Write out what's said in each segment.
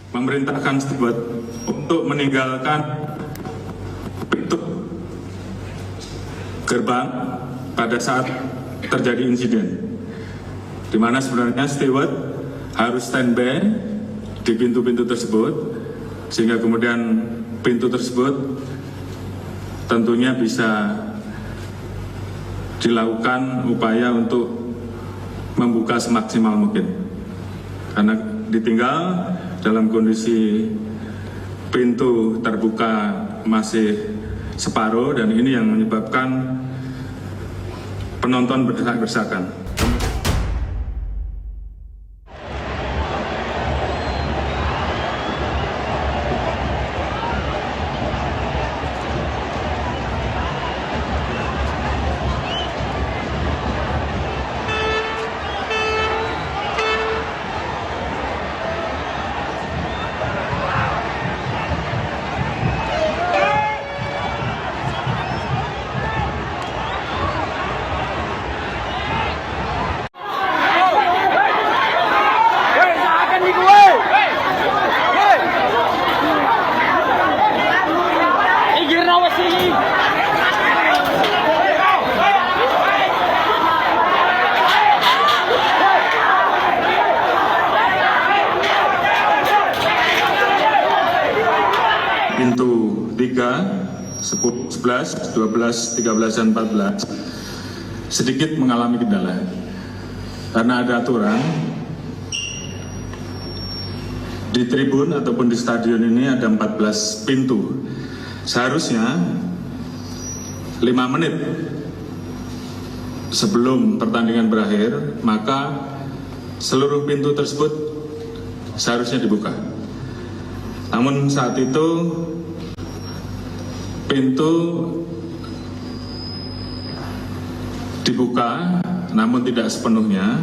memerintahkan steward untuk meninggalkan pintu gerbang pada saat terjadi insiden, di mana sebenarnya steward harus standby di pintu-pintu tersebut, sehingga kemudian pintu tersebut tentunya bisa dilakukan upaya untuk membuka semaksimal mungkin, karena ditinggal dalam kondisi pintu terbuka masih separuh, dan ini yang menyebabkan penonton berdesak-desakan. Pintu 3, 10, 11, 12, 13, dan 14 sedikit mengalami kendala karena ada aturan di tribun ataupun di stadion ini ada 14 pintu. Seharusnya 5 menit sebelum pertandingan berakhir, maka seluruh pintu tersebut seharusnya dibuka. Namun saat itu pintu dibuka, namun tidak sepenuhnya,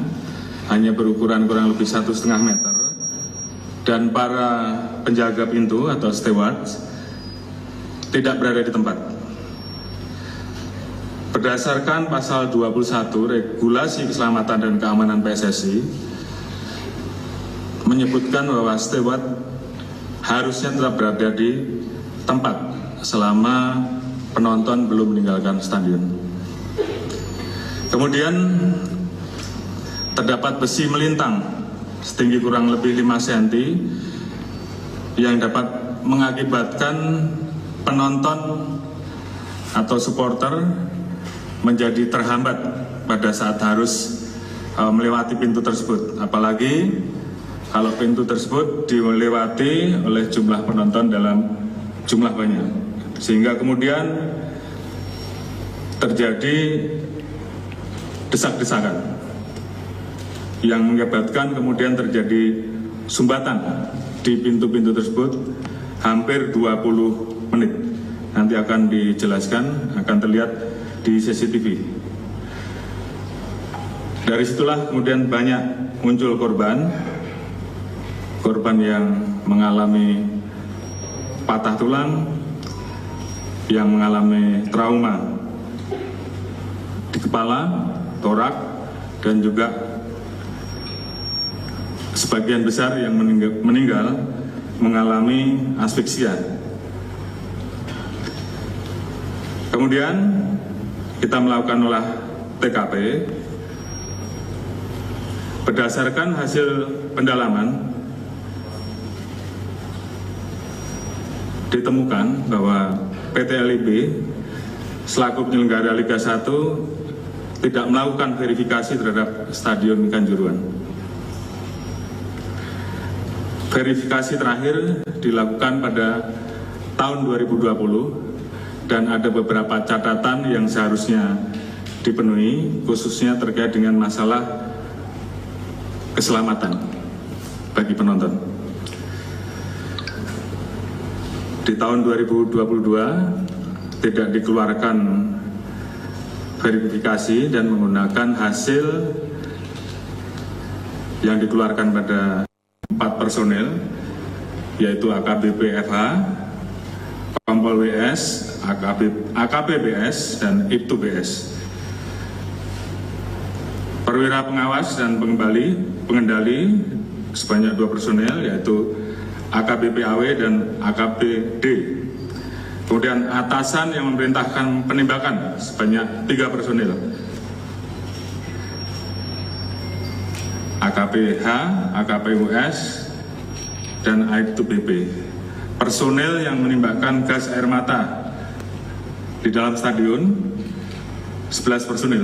hanya berukuran kurang lebih 1,5 meter, dan para penjaga pintu atau steward tidak berada di tempat. Berdasarkan pasal 21 Regulasi Keselamatan dan Keamanan PSSI menyebutkan bahwa steward harusnya tetap berada di tempat selama penonton belum meninggalkan stadion. Kemudian terdapat besi melintang setinggi kurang lebih 5 cm yang dapat mengakibatkan penonton atau supporter menjadi terhambat pada saat harus melewati pintu tersebut, apalagi kalau pintu tersebut dilewati oleh jumlah penonton dalam jumlah banyak, sehingga kemudian terjadi desak-desakan yang mengakibatkan kemudian terjadi sumbatan di pintu-pintu tersebut hampir 20 menit. Nanti akan dijelaskan, akan terlihat di CCTV. Dari situlah kemudian banyak muncul korban yang mengalami patah tulang, yang mengalami trauma di kepala, torak, dan juga sebagian besar yang meninggal mengalami asfiksia. Kemudian kita melakukan olah TKP. Berdasarkan hasil pendalaman, ditemukan bahwa PT LIB selaku penyelenggara Liga 1 tidak melakukan verifikasi terhadap Stadion Kanjuruhan. Verifikasi terakhir dilakukan pada tahun 2020 dan ada beberapa catatan yang seharusnya dipenuhi, khususnya terkait dengan masalah keselamatan bagi penonton. Di tahun 2022 tidak dikeluarkan verifikasi dan menggunakan hasil yang dikeluarkan pada 4 personel, yaitu AKBP FH, Kompol WS, AKBBS, dan IPTU BS. Perwira pengawas dan pengendali sebanyak 2 personel, yaitu AKBP AW dan AKBD. Kemudian atasan yang memerintahkan penembakan sebanyak 3 personil. AKPH, AKPUS, dan AIBP. Personil yang menembakkan gas air mata di dalam stadion 11 personil.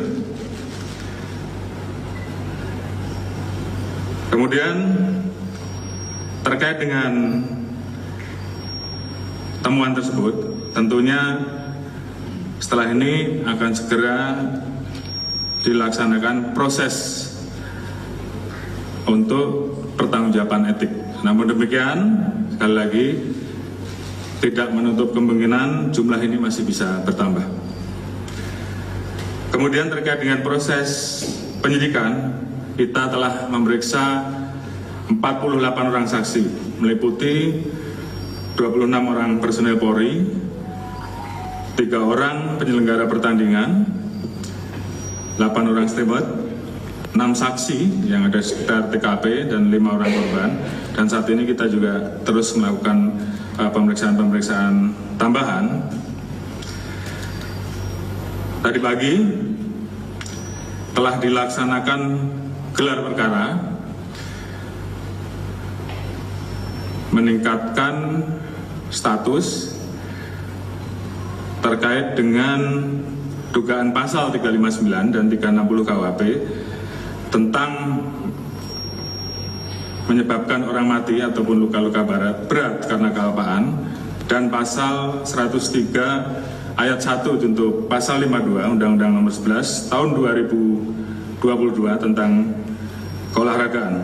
Kemudian terkait dengan temuan tersebut, tentunya setelah ini akan segera dilaksanakan proses untuk pertanggungjawaban etik. Namun demikian, sekali lagi, tidak menutup kemungkinan jumlah ini masih bisa bertambah. Kemudian terkait dengan proses penyidikan, kita telah memeriksa 48 orang saksi, meliputi 26 orang personel Polri, 3 orang penyelenggara pertandingan, 8 orang steward, 6 saksi yang ada sekitar TKP, dan 5 orang korban. Dan saat ini kita juga terus melakukan pemeriksaan-pemeriksaan tambahan. Tadi pagi telah dilaksanakan gelar perkara meningkatkan status terkait dengan dugaan pasal 359 dan 360 KUHP tentang menyebabkan orang mati ataupun luka-luka berat karena kealpaan, dan pasal 103 ayat 1 untuk pasal 52 Undang-Undang Nomor 11 Tahun 2022 tentang keolahragaan.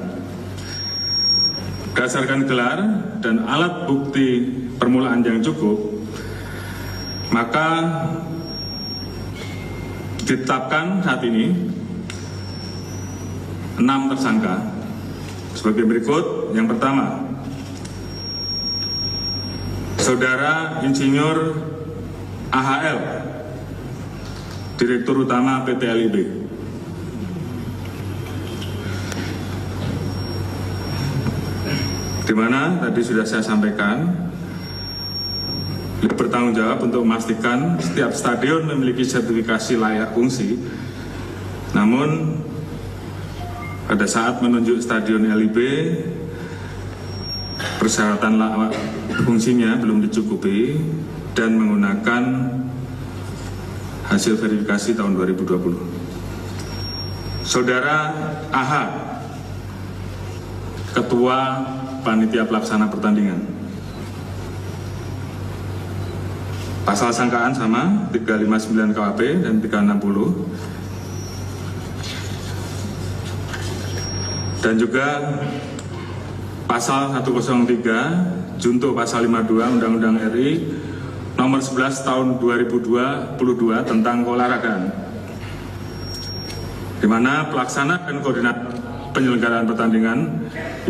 Berdasarkan gelar dan alat bukti permulaan yang cukup, maka ditetapkan saat ini 6 tersangka sebagai berikut. Yang pertama, Saudara Insinyur AHL, Direktur Utama PT LIB. Di mana tadi sudah saya sampaikan, bertanggung jawab untuk memastikan setiap stadion memiliki sertifikasi layak fungsi. Namun pada saat menunjuk stadion LIB, persyaratan layak fungsinya belum dicukupi dan menggunakan hasil verifikasi tahun 2020. Saudara AH, Ketua Panitia Pelaksana Pertandingan. Pasal sangkaan sama, 359 KUHP dan 360. Dan juga pasal 103 junto pasal 52 Undang-Undang RI Nomor 11 Tahun 2022 tentang keolahragaan, di mana pelaksana dan koordinator penyelenggaraan pertandingan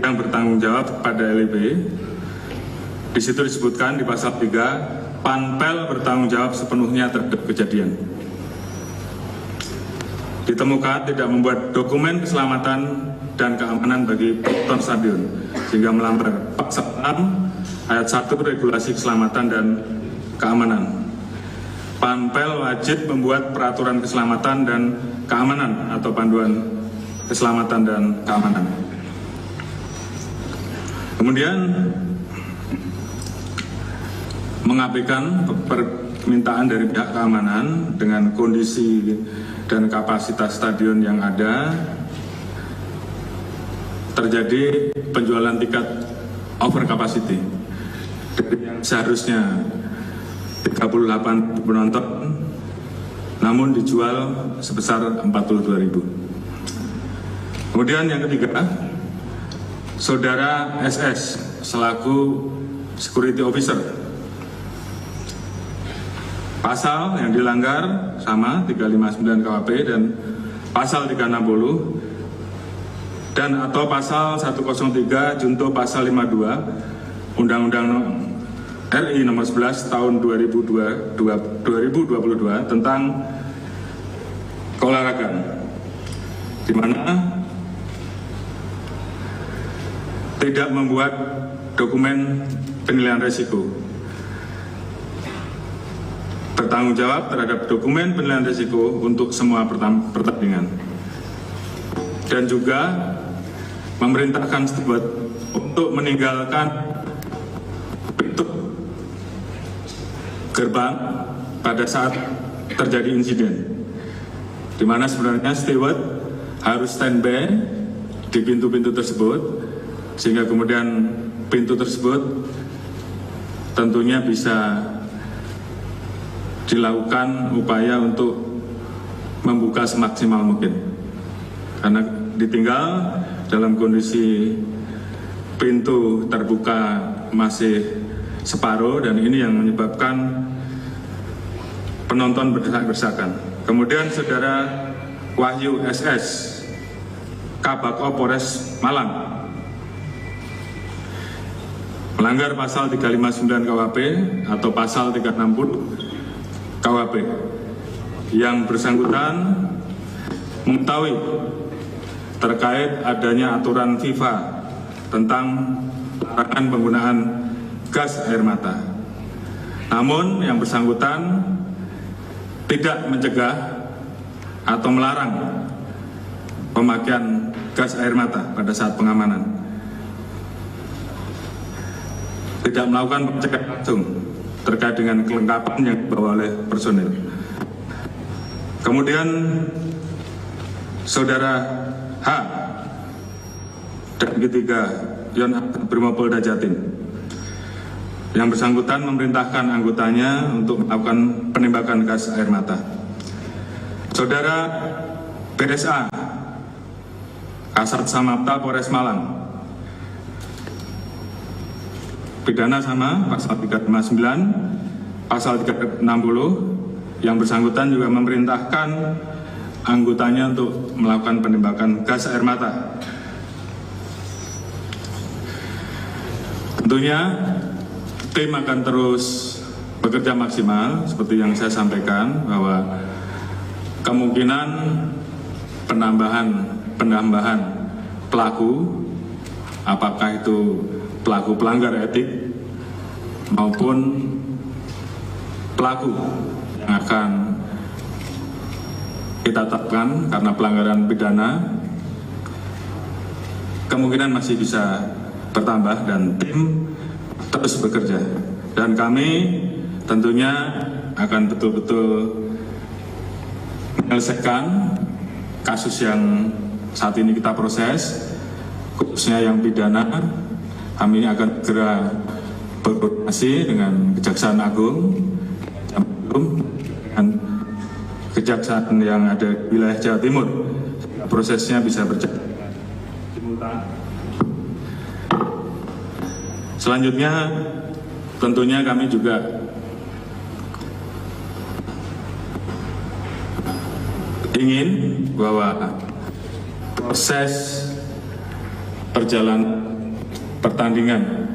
yang bertanggung jawab pada LIB. Di situ disebutkan di pasal 3, Panpel bertanggung jawab sepenuhnya terhadap kejadian. Ditemukan tidak membuat dokumen keselamatan dan keamanan bagi penonton stadion, sehingga melanggar pasal 6 ayat 1 regulasi keselamatan dan keamanan. Panpel wajib membuat peraturan keselamatan dan keamanan atau panduan keselamatan dan keamanan. Kemudian mengabaikan permintaan dari pihak keamanan dengan kondisi dan kapasitas stadion yang ada, terjadi penjualan tiket over capacity. Dari yang seharusnya 38 penonton, namun dijual sebesar 42.000. Kemudian yang ketiga, Saudara SS selaku security officer. Pasal yang dilanggar sama 359 KUHP dan pasal 360 dan atau pasal 103 junto pasal 52 Undang-Undang RI Nomor 11 Tahun 2022 tentang keolahragaan, di mana tidak membuat dokumen penilaian risiko. Bertanggung jawab terhadap dokumen penilaian risiko untuk semua pertandingan. Dan juga memerintahkan steward untuk meninggalkan pintu gerbang pada saat terjadi insiden, di mana sebenarnya steward harus standby di pintu-pintu tersebut, sehingga kemudian pintu tersebut tentunya bisa dilakukan upaya untuk membuka semaksimal mungkin, karena ditinggal dalam kondisi pintu terbuka masih separuh, dan ini yang menyebabkan penonton berdesak-desakan. Kemudian Saudara Wahyu SS, Kabako Polres Malang, melanggar pasal 359 KUHP atau pasal 360 KUHP. Yang bersangkutan mengetahui terkait adanya aturan FIFA tentang larangan penggunaan gas air mata. Namun yang bersangkutan tidak mencegah atau melarang pemakaian gas air mata pada saat pengamanan. Tidak melakukan pencegahan langsung terkait dengan kelengkapan yang dibawa oleh personil. Kemudian Saudara H dan ketiga Yon Brimopolda Jatim, yang bersangkutan memerintahkan anggotanya untuk melakukan penembakan gas air mata. Saudara BSA Kasat Samapta Polres Malang, pidana sama pasal 359, pasal 360, yang bersangkutan juga memerintahkan anggotanya untuk melakukan penembakan gas air mata. Tentunya tim akan terus bekerja maksimal seperti yang saya sampaikan, bahwa kemungkinan penambahan pelaku, apakah itu pelaku pelanggar etik maupun pelaku yang akan kita tetapkan karena pelanggaran pidana, kemungkinan masih bisa bertambah, dan tim terus bekerja. Dan kami tentunya akan betul-betul menyelesaikan kasus yang saat ini kita proses, khususnya yang pidana. Kami akan segera berkoordinasi dengan Kejaksaan Agung, dengan kejaksaan yang ada di wilayah Jawa Timur. Prosesnya bisa berjalan simultan. Selanjutnya tentunya kami juga ingin bahwa proses perjalanan pertandingan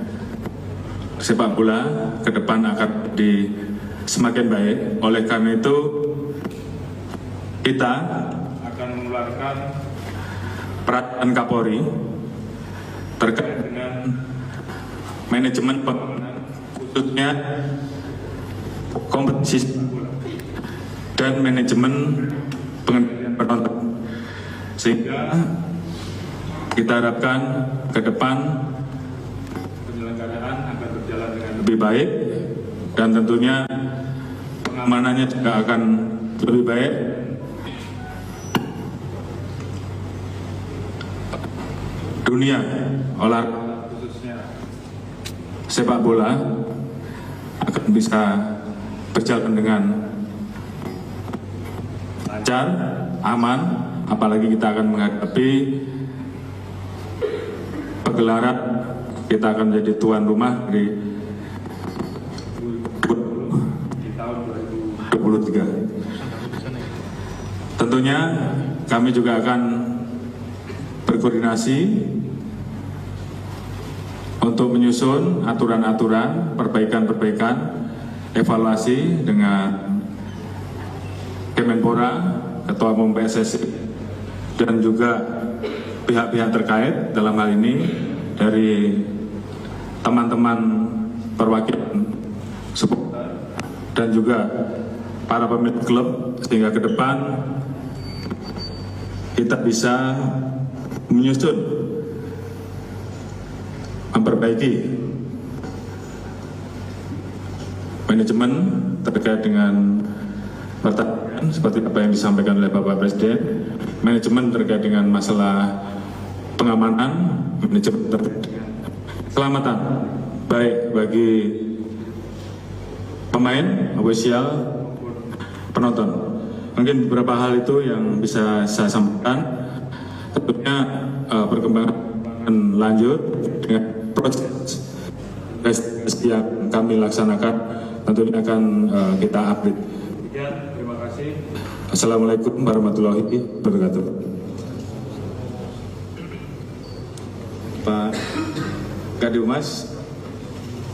sepak bola ke depan akan semakin baik. Oleh karena itu kita akan mengeluarkan peraturan Kapolri terkait dengan manajemen pengamanan, khususnya kompetisi sepak bola dan manajemen pengendalian penonton, sehingga kita harapkan ke depan penyelenggaraan akan berjalan dengan lebih baik, dan tentunya pengamanannya juga akan lebih baik. Dunia olahraga khususnya sepak bola akan bisa berjalan dengan lancar, aman, apalagi kita akan menghadapi pegelaran, kita akan menjadi tuan rumah di tahun 2023. Tentunya kami juga akan berkoordinasi untuk menyusun aturan-aturan, perbaikan-perbaikan, evaluasi dengan Kemenpora, Ketua Umum PSSI, dan juga pihak-pihak terkait, dalam hal ini dari teman-teman perwakilan supporter dan juga para pemilik klub, sehingga ke depan kita bisa menyusun, memperbaiki manajemen terkait dengan pertandingan seperti apa yang disampaikan oleh Bapak Presiden, manajemen terkait dengan masalah pengamanan, manajemen terkait dengan keselamatan baik bagi pemain, ofisial, penonton. Mungkin beberapa hal itu yang bisa saya sampaikan. Tentunya perkembangan lanjut dengan proses yang kami laksanakan tentunya akan kita update. Terima kasih. Assalamualaikum warahmatullahi wabarakatuh. Pak Kadiumas,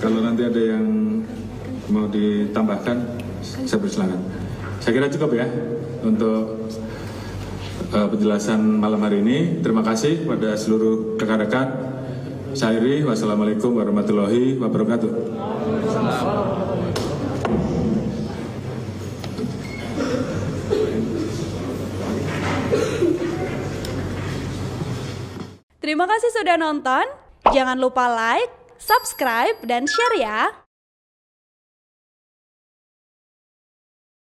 kalau nanti ada yang mau ditambahkan, saya persilakan. Saya kira cukup ya untuk penjelasan malam hari ini. Terima kasih kepada seluruh rekan-rekan. Saya akhiri. Wassalamualaikum warahmatullahi wabarakatuh. Terima kasih sudah nonton. Jangan lupa like, subscribe, dan share ya.